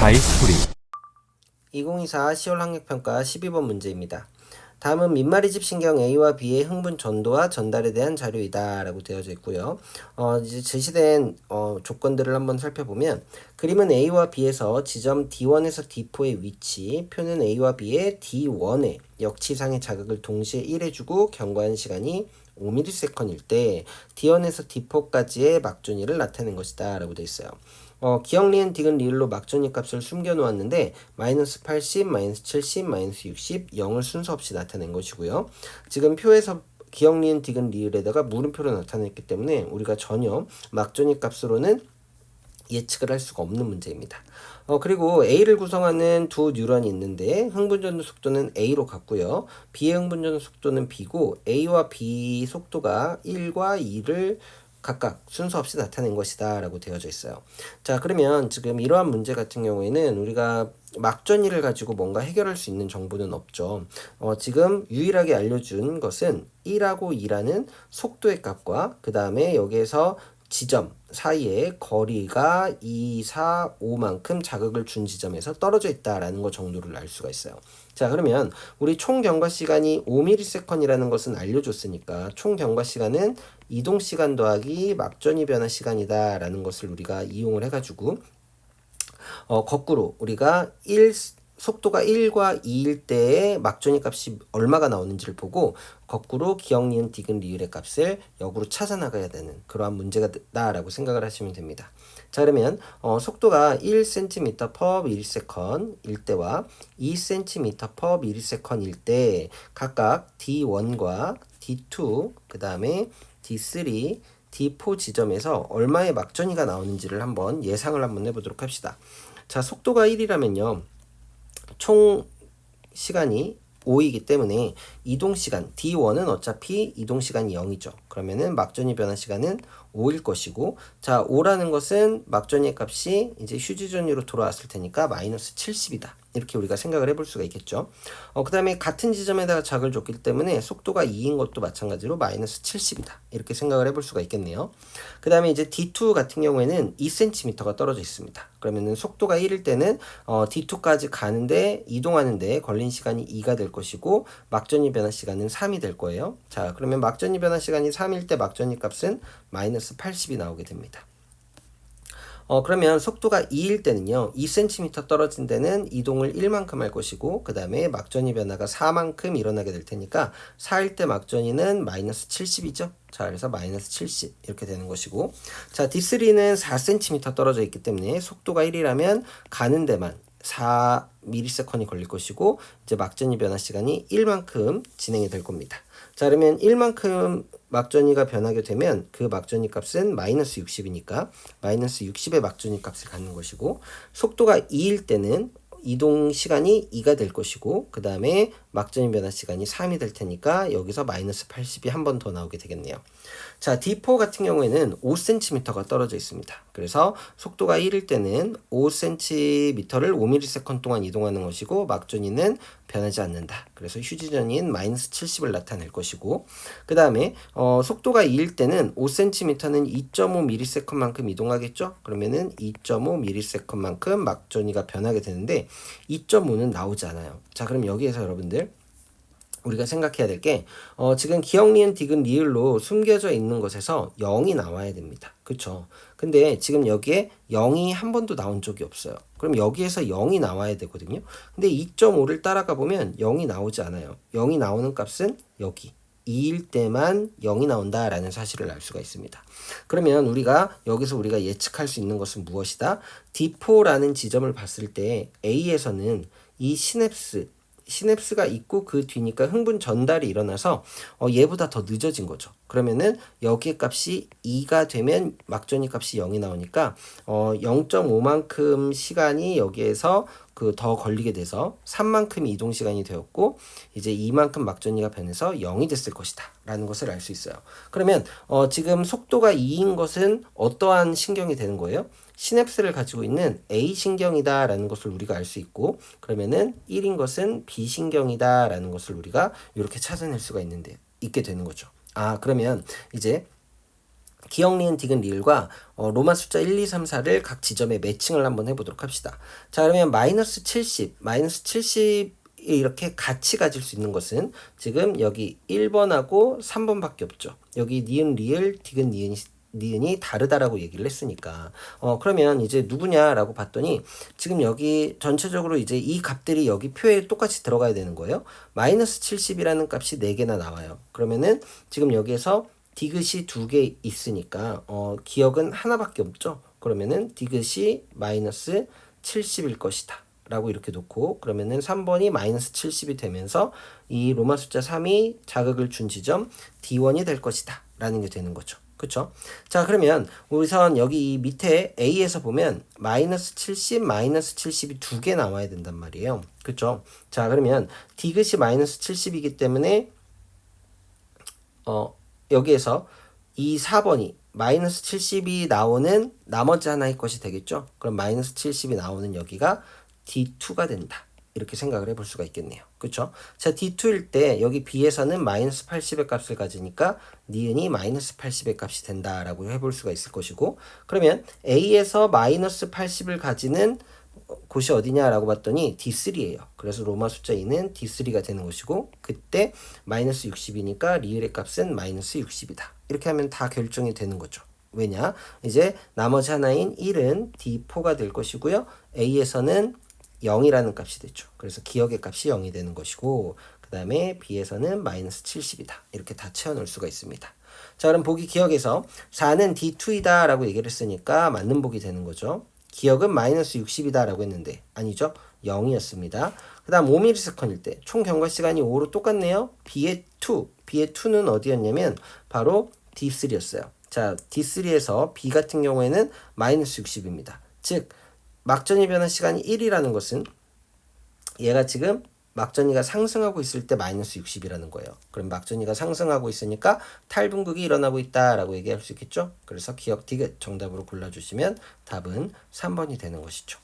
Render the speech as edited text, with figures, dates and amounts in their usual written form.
다이스토리 2024 10월 학력평가 12번 문제입니다. 다음은 민마리집 신경 A와 B의 흥분 전도와 전달에 대한 자료이다 라고 되어져 있고요. 이제 제시된 조건들을 한번 살펴보면 그림은 A와 B에서 지점 D1에서 D4의 위치, 표는 A와 B의 D1의 역치상의 자극을 동시에 1해주고 경과한 시간이 5ms일 때 D1에서 D4까지의 막존이를 나타낸 것이다 라고 되어 있어요. 기억, 리은, 디귿, 리을로 막존이 값을 숨겨놓았는데 마이너스 80, 마이너스 70, 마이너스 60, 0을 순서 없이 나타낸 것이고요. 지금 표에서 기억, 리은, 디귿, 리을에다가 물음표로 나타냈기 때문에 우리가 전혀 막존이 값으로는 예측을 할 수가 없는 문제입니다. 그리고 A를 구성하는 두 뉴런이 있는데 흥분전도 속도는 A로 같고요. B의 흥분전도 속도는 B고 A와 B 속도가 1과 2를 각각 순서 없이 나타낸 것이다 라고 되어져 있어요. 자, 그러면 지금 이러한 문제 같은 경우에는 우리가 막전이를 가지고 뭔가 해결할 수 있는 정보는 없죠. 지금 유일하게 알려준 것은 1하고 2라는 속도의 값과 그 다음에 여기에서 지점 사이에 거리가 2, 4, 5만큼 자극을 준 지점에서 떨어져 있다라는 것 정도를 알 수가 있어요. 자, 그러면 우리 총 경과 시간이 5ms이라는 것은 알려줬으니까 총 경과 시간은 이동 시간 더하기 막전이 변화 시간이다 라는 것을 우리가 이용을 해가지고 거꾸로 우리가 속도가 1과 2일 때의 막전이 값이 얼마가 나오는지를 보고 거꾸로 기억, 니은, 디귿, 리을의 값을 역으로 찾아나가야 되는 그러한 문제가 다라고 생각을 하시면 됩니다. 자, 그러면 속도가 1cm per millisecond일 때와 2cm per millisecond일 때 각각 D1과 D2 그 다음에 D3, D4 지점에서 얼마의 막전이가 나오는지를 한번 예상을 한번 해보도록 합시다. 자, 속도가 1이라면요. 총 시간이 5이기 때문에 이동시간 D1은 어차피 이동시간이 0이죠. 그러면은 막전이 변화 시간은 5일 것이고, 자, 5라는 것은 막전의 값이 이제 휴지전위로 돌아왔을 테니까 마이너스 70이다. 이렇게 우리가 생각을 해볼 수가 있겠죠. 그 다음에 같은 지점에다가 자극을 줬기 때문에 속도가 2인 것도 마찬가지로 마이너스 70이다. 이렇게 생각을 해볼 수가 있겠네요. 그 다음에 이제 D2 같은 경우에는 2cm가 떨어져 있습니다. 그러면은 속도가 1일 때는 D2까지 가는데 이동하는데 걸린 시간이 2가 될 것이고 막전이 변화 시간은 3이 될 거예요. 자, 그러면 막전이 변화 시간이 3일 때 막전이 값은 마이너스 80이 나오게 됩니다. 그러면 속도가 2일 때는요, 2cm 떨어진 데는 이동을 1만큼 할 것이고, 그 다음에 막전이 변화가 4만큼 일어나게 될 테니까, 4일 때 막전이는 마이너스 70이죠? 자, 그래서 마이너스 70 이렇게 되는 것이고, 자, D3는 4cm 떨어져 있기 때문에 속도가 1이라면 가는 데만 4ms이 걸릴 것이고, 이제 막전이 변화 시간이 1만큼 진행이 될 겁니다. 자, 그러면 1만큼 막전이가 변하게 되면 그 막전이 값은 마이너스 60이니까 마이너스 60의 막전이 값을 갖는 것이고, 속도가 2일 때는 이동 시간이 2가 될 것이고, 그 다음에 막전이 변화 시간이 3이 될 테니까 여기서 마이너스 80이 한 번 더 나오게 되겠네요. 자, D4 같은 경우에는 5cm가 떨어져 있습니다. 그래서 속도가 1일 때는 5cm를 5ms 동안 이동하는 것이고 막전이는 변하지 않는다. 그래서 휴지전인 마이너스 70을 나타낼 것이고, 그 다음에 속도가 2일 때는 5cm는 2.5ms만큼 이동하겠죠? 그러면은 2.5ms만큼 막전이가 변하게 되는데 2.5는 나오지 않아요. 자, 그럼 여기에서 여러분들 우리가 생각해야 될 게 지금 기억, 리은, 디귿, 리을로 숨겨져 있는 것에서 0이 나와야 됩니다. 그쵸? 근데 지금 여기에 0이 한 번도 나온 적이 없어요. 그럼 여기에서 0이 나와야 되거든요. 근데 2.5를 따라가 보면 0이 나오지 않아요. 0이 나오는 값은 여기 2일 때만 0이 나온다라는 사실을 알 수가 있습니다. 그러면 여기서 우리가 예측할 수 있는 것은 무엇이다? D4라는 지점을 봤을 때 A에서는 이 시냅스가 있고 그 뒤니까 흥분 전달이 일어나서 얘보다 더 늦어진 거죠. 그러면은 여기의 값이 2가 되면 막전이 값이 0이 나오니까 0.5만큼 시간이 여기에서 더 걸리게 돼서 3만큼 이동 시간이 되었고 이제 2만큼 막전이가 변해서 0이 됐을 것이다 라는 것을 알 수 있어요. 그러면 지금 속도가 2인 것은 어떠한 신경이 되는 거예요? 시냅스를 가지고 있는 A 신경이다 라는 것을 우리가 알 수 있고, 그러면은 1인 것은 B 신경이다 라는 것을 우리가 이렇게 찾아낼 수가 있게 되는 거죠. 아, 그러면 이제 기억, 니은, 디귿, 리을과 로마 숫자 1, 2, 3, 4를 각 지점에 매칭을 한번 해보도록 합시다. 자, 그러면 마이너스 70 이렇게 같이 가질 수 있는 것은 지금 여기 1번하고 3번밖에 없죠. 여기 니은, 리을, 디귿, 니은이 다르다라고 얘기를 했으니까 그러면 이제 누구냐라고 봤더니 지금 여기 전체적으로 이제 이 값들이 여기 표에 똑같이 들어가야 되는 거예요. 마이너스 70이라는 값이 4개나 나와요. 그러면은 지금 여기에서 디귿이 2개 있으니까 기억은 하나밖에 없죠. 그러면은 디귿이 마이너스 70일 것이다 라고 이렇게 놓고, 그러면은 3번이 마이너스 70이 되면서 이 로마 숫자 3이 자극을 준 지점 D1이 될 것이다 라는 게 되는 거죠. 그쵸? 자, 그러면 우선 여기 이 밑에 A에서 보면 마이너스 70, 마이너스 70이 2개 나와야 된단 말이에요. 그쵸? 자, 그러면 디귿이 마이너스 70이기 때문에 여기에서 이 4번이 마이너스 70이 나오는 나머지 하나의 것이 되겠죠? 그럼 마이너스 70이 나오는 여기가 D2가 된다. 이렇게 생각을 해볼 수가 있겠네요. 그쵸? 자, D2일 때 여기 B에서는 마이너스 80의 값을 가지니까 니은이 마이너스 80의 값이 된다라고 해볼 수가 있을 것이고, 그러면 A에서 마이너스 80을 가지는 곳이 어디냐라고 봤더니 D3예요. 그래서 로마 숫자 2는 D3가 되는 것이고, 그때 마이너스 60이니까 리을의 값은 마이너스 60이다. 이렇게 하면 다 결정이 되는 거죠. 왜냐? 이제 나머지 하나인 1은 D4가 될 것이고요. A에서는 0이라는 값이 되죠. 그래서 기억의 값이 0이 되는 것이고, 그 다음에 B에서는 마이너스 70이다. 이렇게 다 채워놓을 수가 있습니다. 자, 그럼 보기 기억에서 4는 D2이다 라고 얘기를 했으니까 맞는 보기 되는 거죠. 기억은 마이너스 60이다 라고 했는데 아니죠. 0이었습니다. 그 다음 5ms일 때 총 경과 시간이 5로 똑같네요. B의 2는 어디였냐면 바로 D3였어요. 자, D3에서 B 같은 경우에는 마이너스 60입니다. 즉 막전이 변한 시간이 1이라는 것은 얘가 지금 막전이가 상승하고 있을 때 마이너스 60이라는 거예요. 그럼 막전이가 상승하고 있으니까 탈분극이 일어나고 있다라고 얘기할 수 있겠죠. 그래서 기억 디귿 정답으로 골라주시면 답은 3번이 되는 것이죠.